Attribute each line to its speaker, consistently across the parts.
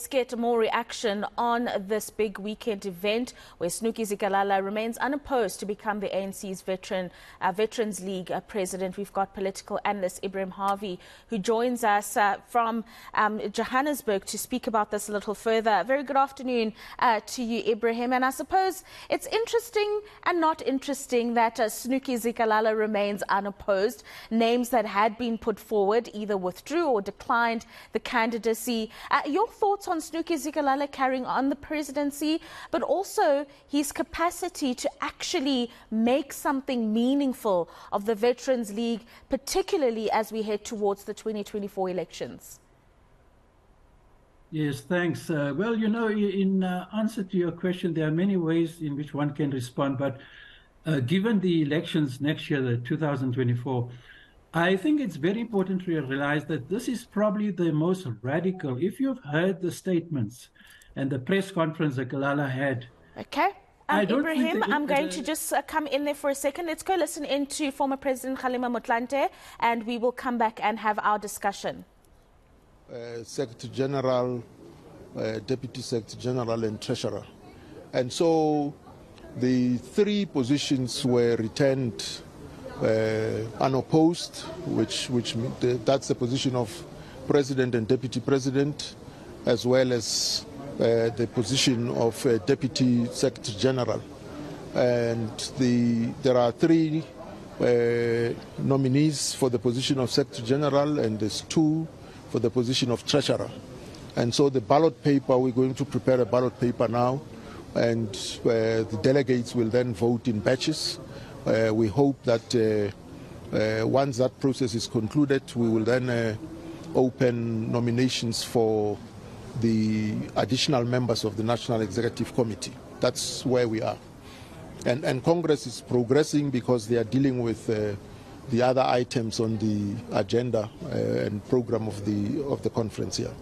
Speaker 1: let's get more reaction on this big weekend event where Snuki Zikalala remains unopposed to become the ANC's Veterans League president. We've got political analyst Ebrahim Harvey, who joins us from Johannesburg to speak about this a little further. Very good afternoon to you, Ebrahim. And I suppose it's interesting and not interesting that Snuki Zikalala remains unopposed. Names that had been put forward either withdrew or declined the candidacy. Your thoughts on Snuki Zikalala carrying on the presidency, but also his capacity to actually make something meaningful of the Veterans League, particularly as we head towards the 2024 elections?
Speaker 2: Yes, thanks. Well, you know, in answer to your question, there are many ways in which one can respond, but given the elections next year, the 2024, I think it's very important to realize that this is probably the most radical. If you've heard the statements and the press conference that Kalala had.
Speaker 1: Okay. Ebrahim, I'm going to just come in there for a second. Let's go listen in to former President Kgalema Motlanthe, and we will come back and have our discussion.
Speaker 3: Secretary General, Deputy Secretary General and Treasurer. And so the three positions were returned unopposed, which that's the position of President and Deputy President, as well as the position of Deputy Secretary General. And there are three nominees for the position of Secretary General, and there's two for the position of Treasurer. And so the ballot paper, we're going to prepare a ballot paper now, and the delegates will then vote in batches. We hope that once that process is concluded, we will then open nominations for the additional members of the National Executive Committee. That's where we are. And Congress is progressing because they are dealing with the other items on the agenda and program of the conference here.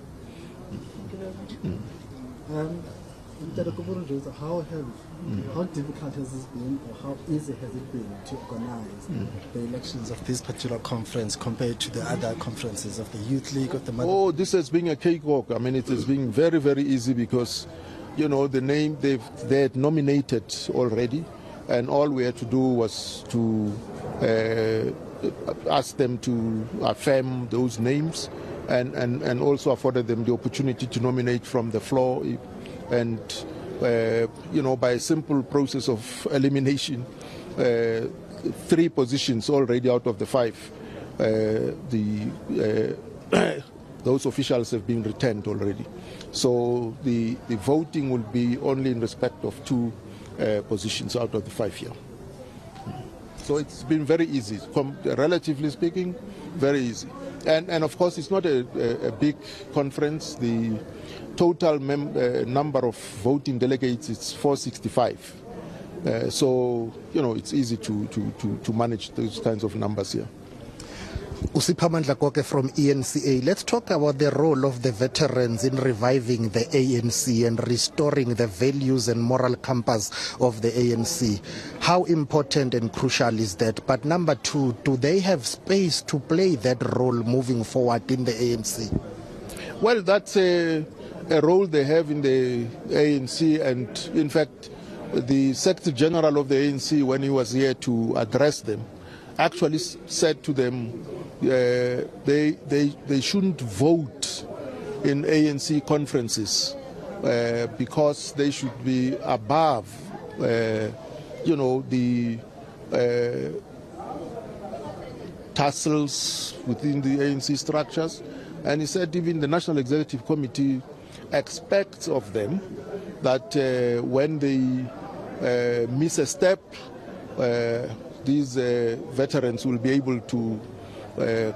Speaker 4: How difficult has this been, or how easy has it been to organize the elections of this particular conference compared to the other conferences of the Youth League, of the Mother?
Speaker 3: Oh, this has been a cakewalk. I mean, it has been very, very easy because, you know, the name they had nominated already, and all we had to do was to ask them to affirm those names and also afforded them the opportunity to nominate from the floor. And you know, by a simple process of elimination, three positions already out of the five, those officials have been returned already. So the voting will be only in respect of two positions out of the 5 here. So it's been very easy, relatively speaking, very easy. And of course, it's not a big conference. The total number of voting delegates is 465. So, you know, it's easy to manage those kinds of numbers here.
Speaker 4: Usiphamandla Koke from eNCA. Let's talk about the role of the veterans in reviving the ANC and restoring the values and moral compass of the ANC. How important and crucial is that? But number two, do they have space to play that role moving forward in the ANC?
Speaker 3: Well, that's a role they have in the ANC, and in fact, the Secretary General of the ANC, when he was here to address them, actually said to them they shouldn't vote in ANC conferences because they should be above, you know, the tussles within the ANC structures. And he said even the National Executive Committee expects of them that when they miss a step, these veterans will be able to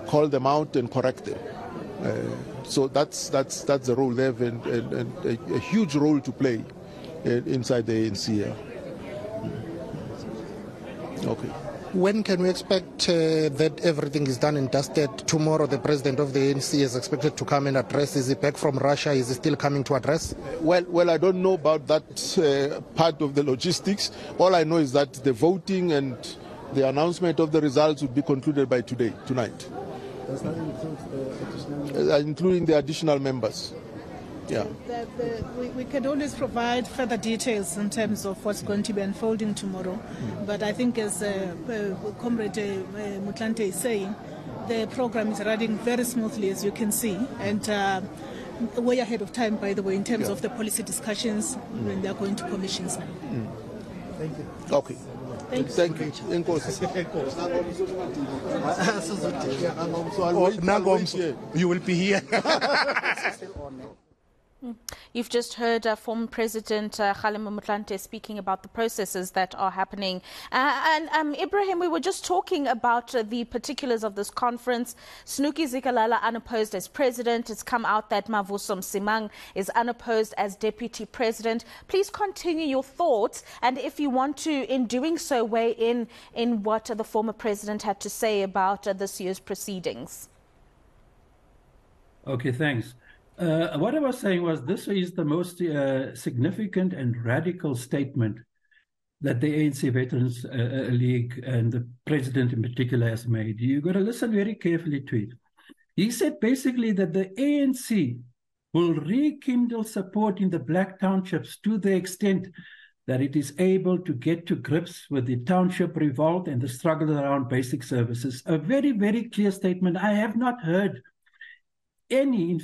Speaker 3: call them out and correct them. So that's the role. They have a huge role to play inside the ANC here. Okay.
Speaker 4: When can we expect that everything is done and dusted? Tomorrow the president of the ANC is expected to come and address. Is he back from Russia? Is he still coming to address?
Speaker 3: Well, I don't know about that part of the logistics. All I know is that the voting and the announcement of the results would be concluded by tonight.
Speaker 4: Does that include additional members?
Speaker 3: Including the additional members. Yeah.
Speaker 5: We could always provide further details in terms of what's going to be unfolding tomorrow. But I think, as Comrade Mutlante is saying, the program is running very smoothly, as you can see, and way ahead of time, by the way, in terms of the policy discussions when they're going to commissions now.
Speaker 4: Thank you.
Speaker 3: Okay.
Speaker 5: Thank you.
Speaker 4: You will be here.
Speaker 1: You've just heard former President Kgalema Motlanthe speaking about the processes that are happening. And Ebrahim, we were just talking about the particulars of this conference. Snuki Zikalala unopposed as president. It's come out that Mavuso Msimang is unopposed as deputy president. Please continue your thoughts, and if you want to, in doing so, weigh in what the former president had to say about this year's proceedings.
Speaker 2: Okay, thanks. What I was saying was this is the most significant and radical statement that the ANC Veterans League and the president in particular has made. You've got to listen very carefully to it. He said basically that the ANC will rekindle support in the black townships to the extent that it is able to get to grips with the township revolt and the struggle around basic services. A very, very clear statement. I have not heard any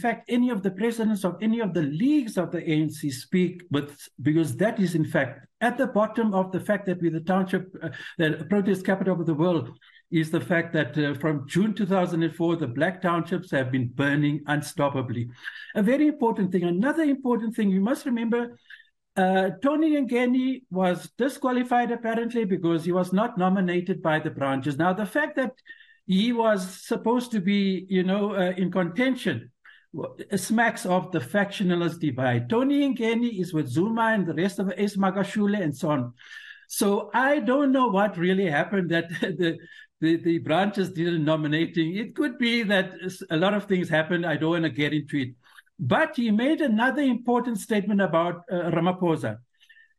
Speaker 2: of the presidents of any of the leagues of the ANC speak with, because that is in fact at the bottom of the fact that we're the township, the protest capital of the world, is the fact that from June 2004, the black townships have been burning unstoppably. A very important thing. Another important thing, you must remember, Tony Ngeni was disqualified apparently because he was not nominated by the branches. Now, the fact that he was supposed to be, in contention, smacks of the factionalist divide. Tony Ngeni is with Zuma and the rest of Ace Magashule and so on. So I don't know what really happened that the branches didn't nominate him. It could be that a lot of things happened. I don't want to get into it. But he made another important statement about Ramaphosa.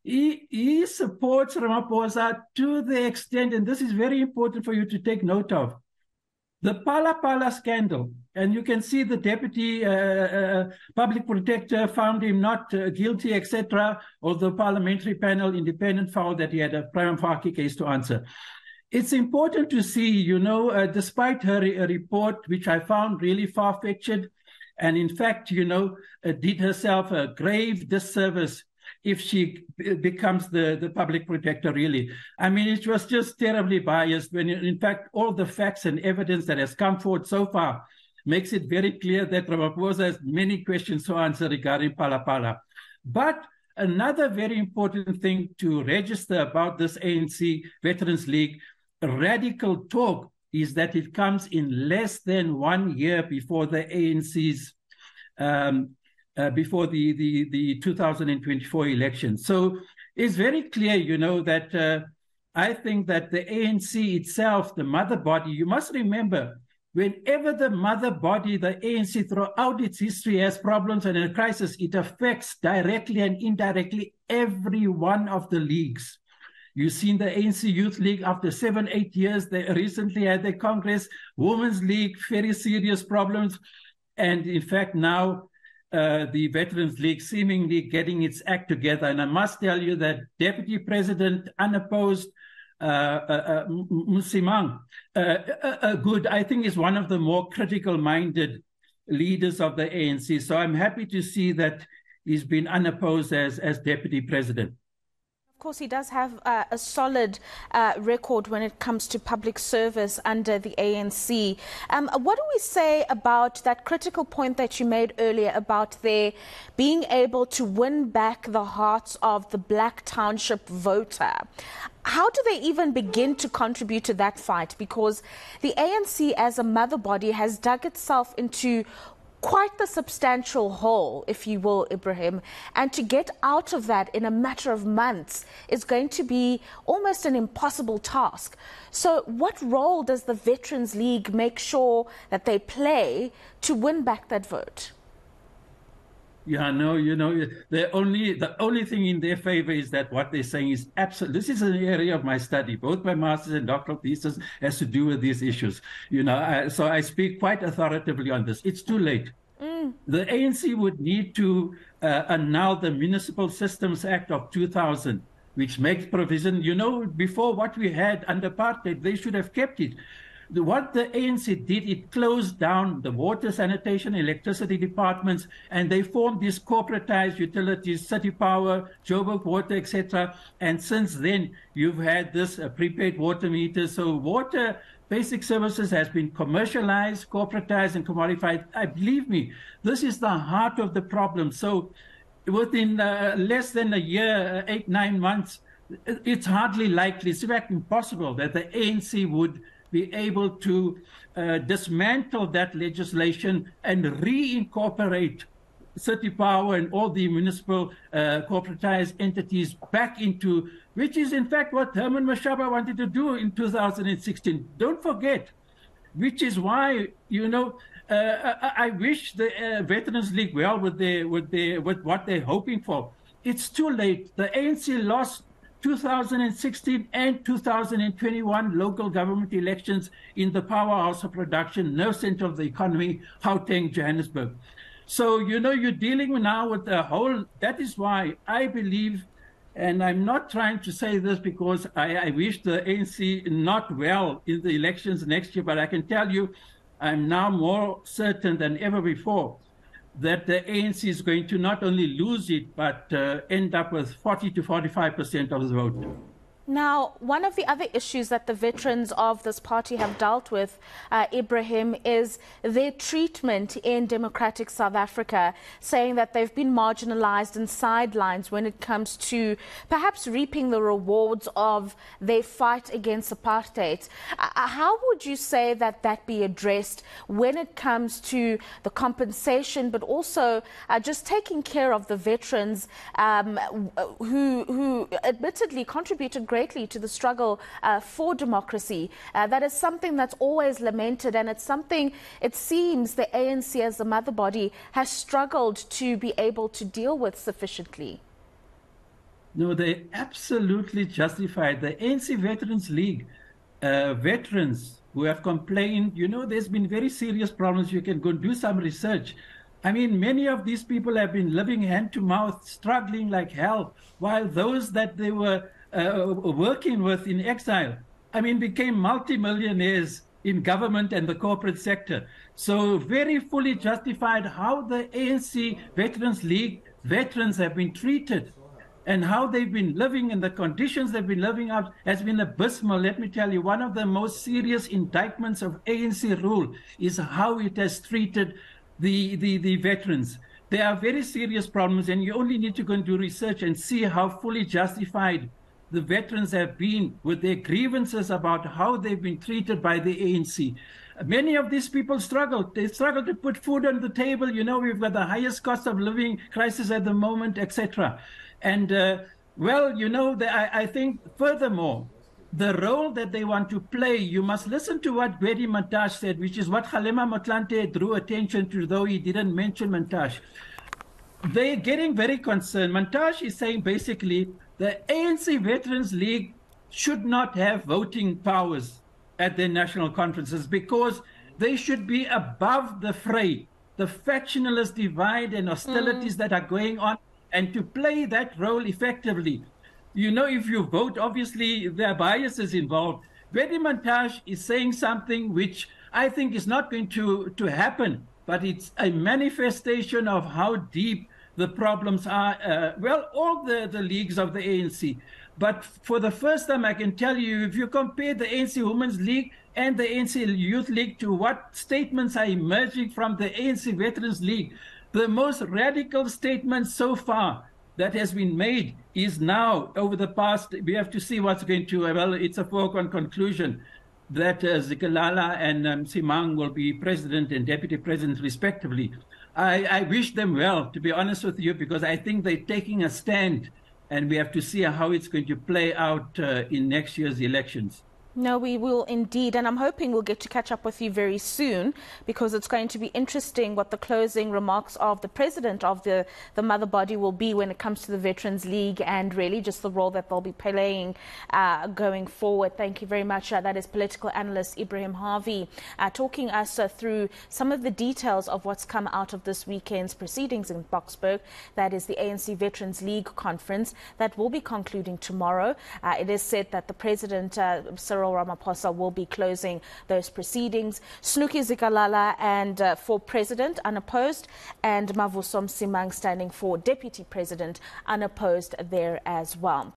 Speaker 2: He supports Ramaphosa to the extent, and this is very important for you to take note of, the Pala scandal, and you can see the deputy public protector found him not guilty, etc., or the parliamentary panel independent found that he had a prima facie case to answer. It's important to see, despite her report, which I found really far-fetched, and in fact, did herself a grave disservice if she becomes the public protector, really. I mean, it was just terribly biased when, in fact, all the facts and evidence that has come forward so far makes it very clear that Ramaphosa has many questions to answer regarding Pala. But another very important thing to register about this ANC Veterans League radical talk is that it comes in less than 1 year before the ANC's before the 2024 election. So it's very clear, that I think that the ANC itself, the mother body, you must remember, whenever the mother body, the ANC, throughout its history has problems and a crisis, it affects directly and indirectly every one of the leagues. You've seen the ANC Youth League after 7-8 years. They recently had their Congress, Women's League, very serious problems. And in fact, now the Veterans League seemingly getting its act together. And I must tell you that Deputy President unopposed Msimang, I think is one of the more critical-minded leaders of the ANC. So I'm happy to see that he's been unopposed as Deputy President.
Speaker 1: Of course, he does have a solid record when it comes to public service under the ANC. What do we say about that critical point that you made earlier about their being able to win back the hearts of the black township voter? How do they even begin to contribute to that fight? Because the ANC as a mother body has dug itself into quite the substantial hole, if you will, Ebrahim, and to get out of that in a matter of months is going to be almost an impossible task. So what role does the Veterans League make sure that they play to win back that vote?
Speaker 2: Yeah, no, the only thing in their favor is that what they're saying is absolute. This is an area of my study. Both my master's and doctoral thesis has to do with these issues. So I speak quite authoritatively on this. It's too late. The ANC would need to annul the Municipal Systems Act of 2000, which makes provision, before what we had under apartheid, they should have kept it. What the ANC did, it closed down the water, sanitation, electricity departments, and they formed these corporatized utilities, City Power, Joburg Water, etc. And since then, you've had this prepaid water meters. So water basic services has been commercialized, corporatized, and commodified. Believe me, this is the heart of the problem. So within less than a year, 8-9 months, it's hardly likely, it's in fact impossible, that the ANC would be able to dismantle that legislation and reincorporate City Power and all the municipal corporatized entities back into, which is in fact what Herman Mashaba wanted to do in 2016. Don't forget, which is why, I wish the Veterans League well with what they're hoping for. It's too late. The ANC lost 2016 and 2021 local government elections in the powerhouse of production, no center of the economy, Gauteng, Johannesburg. So, you're dealing now with the whole, that is why I believe, and I'm not trying to say this because I wish the ANC not well in the elections next year, but I can tell you, I'm now more certain than ever before that the ANC is going to not only lose it, but end up with 40 to 45% of the vote.
Speaker 1: Now, one of the other issues that the veterans of this party have dealt with, Ebrahim, is their treatment in democratic South Africa, saying that they've been marginalized and sidelines when it comes to perhaps reaping the rewards of their fight against apartheid. How would you say that be addressed when it comes to the compensation, but also just taking care of the veterans who admittedly contributed greatly to the struggle for democracy? That is something that's always lamented, and it's something it seems the ANC as the mother body has struggled to be able to deal with sufficiently.
Speaker 2: No, they absolutely justified. The ANC Veterans League, veterans who have complained, there's been very serious problems. You can go do some research. I mean, many of these people have been living hand to mouth, struggling like hell, while those that they were working with in exile, became multimillionaires in government and the corporate sector. So very fully justified how the ANC Veterans League veterans have been treated and how they've been living and the conditions they've been living out has been abysmal. Let me tell you, one of the most serious indictments of ANC rule is how it has treated the veterans. There are very serious problems, and you only need to go and do research and see how fully justified the veterans have been with their grievances about how they've been treated by the ANC. Many of these people struggled. They struggled to put food on the table. We've got the highest cost of living crisis at the moment, etc. And, I think furthermore, the role that they want to play, you must listen to what Gwedi Mantashe said, which is what Kgalema Motlanthe drew attention to, though he didn't mention Mantashe. They're getting very concerned. Mantashe is saying basically the ANC Veterans League should not have voting powers at their national conferences because they should be above the fray, the factionalist divide and hostilities that are going on, and to play that role effectively. If you vote, obviously there are biases involved. Gwedi Mantashe is saying something which I think is not going to happen, but it's a manifestation of how deep the problems are, all the leagues of the ANC. But for the first time, I can tell you, if you compare the ANC Women's League and the ANC Youth League to what statements are emerging from the ANC Veterans League, the most radical statement so far that has been made is now, over the past, we have to see what's going to, it's a foregone conclusion that Zikalala and Simang will be president and deputy president respectively. I wish them well, to be honest with you, because I think they're taking a stand, and we have to see how it's going to play out in next year's elections.
Speaker 1: No, we will indeed, and I'm hoping we'll get to catch up with you very soon, because it's going to be interesting what the closing remarks of the president of the mother body will be when it comes to the Veterans League, and really just the role that they'll be playing going forward. Thank you very much. That is political analyst Ebrahim Harvey talking us through some of the details of what's come out of this weekend's proceedings in Boksburg. That is the ANC Veterans League conference that will be concluding tomorrow. It is said that the president, Cyril Ramaphosa, will be closing those proceedings. Snuki Zikalala and for president, unopposed, and Mavuso Msimang standing for deputy president, unopposed there as well.